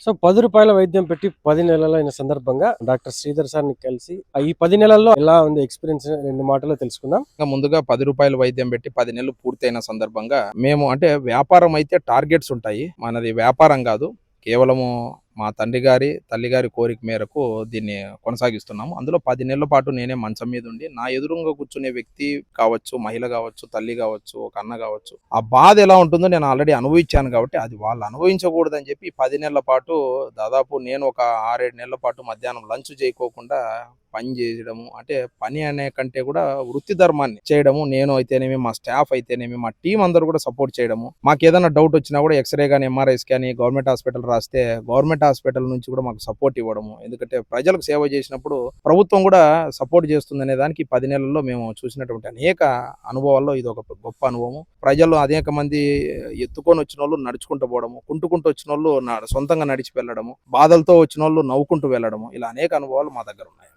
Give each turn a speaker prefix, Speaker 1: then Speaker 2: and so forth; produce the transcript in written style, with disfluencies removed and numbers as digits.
Speaker 1: So రూ. 10 వైద్యం పెట్టి 10 నెలలైన సందర్భంగా డాక్టర్ శ్రీధర్ సార్‌ని కలిసి ఈ 10 నెలల్లో ఎలా ఉంది ఎక్స్‌పీరియన్స్ 2 మాటల్లో తెలుసుకుందాం.
Speaker 2: ముందుగా రూ. 10 వైద్యం పెట్టి 10 నెలలు పూర్తయిన సందర్భంగా మేము అంటే వ్యాపారం అయితే టార్గెట్స్ ఉంటాయి. మనది వ్యాపారం గాదు. కేవలము మా తండ్రి గారి, తల్లి గారి కోరిక మేరకు దీన్ని కొనసాగిస్తున్నాము. అందులో 10 నెలల పాటు నేనే మంచం మీద ఉండి, నా ఎదురుంగా కూర్చునే వ్యక్తి కావచ్చు, మహిళ గావచ్చు, తల్లి గావచ్చు, ఒక అన్న గావచ్చు, ఆ బాధ ఎలా ఉంటుందో నేను ఆల్రెడీ అనుభవించాను కాబట్టి, అది వాళ్ళు అనుభవించకూడదని చెప్పి 10 నెలల పాటు దాదాపు నేను ఒక 6, 7 నెలల పాటు మధ్యాహ్నం లంచ్ చేయకోకుండా పని చేయడము. అంటే పని అనే కంటే కూడా వృత్తి ధర్మాన్ని చేయడము. నేను అయితేనేమి, మా స్టాఫ్ అయితేనేమి, మా టీమ్ అందరూ కూడా సపోర్ట్ చేయడము. మాకేదైనా డౌట్ వచ్చినా కూడా ఎక్స్‌రే గాని, ఎంఆర్ఐస్ కానీ గవర్నమెంట్ హాస్పిటల్ రాస్తే గవర్నమెంట్ హాస్పిటల్ నుంచి కూడా మాకు సపోర్ట్ ఇవ్వడము. ఎందుకంటే ప్రజలకు సేవ చేసినప్పుడు ప్రభుత్వం కూడా సపోర్ట్ చేస్తుందనే దానికి 10 నెలల్లో మేము చూసినటువంటి అనేక అనుభవాల్లో ఇది ఒక గొప్ప అనుభవం. ప్రజలు అనేక మంది ఎత్తుకొని వచ్చినోళ్ళు నడుచుకుంటూ పోవడము, కుంటుకుంటూ వచ్చినోళ్ళు సొంతంగా నడిచి వెళ్ళడము, బాధలతో వచ్చినోళ్ళు నవ్వుకుంటూ వెళ్ళడము, ఇలా అనేక అనుభవాలు మా దగ్గర ఉన్నాయి.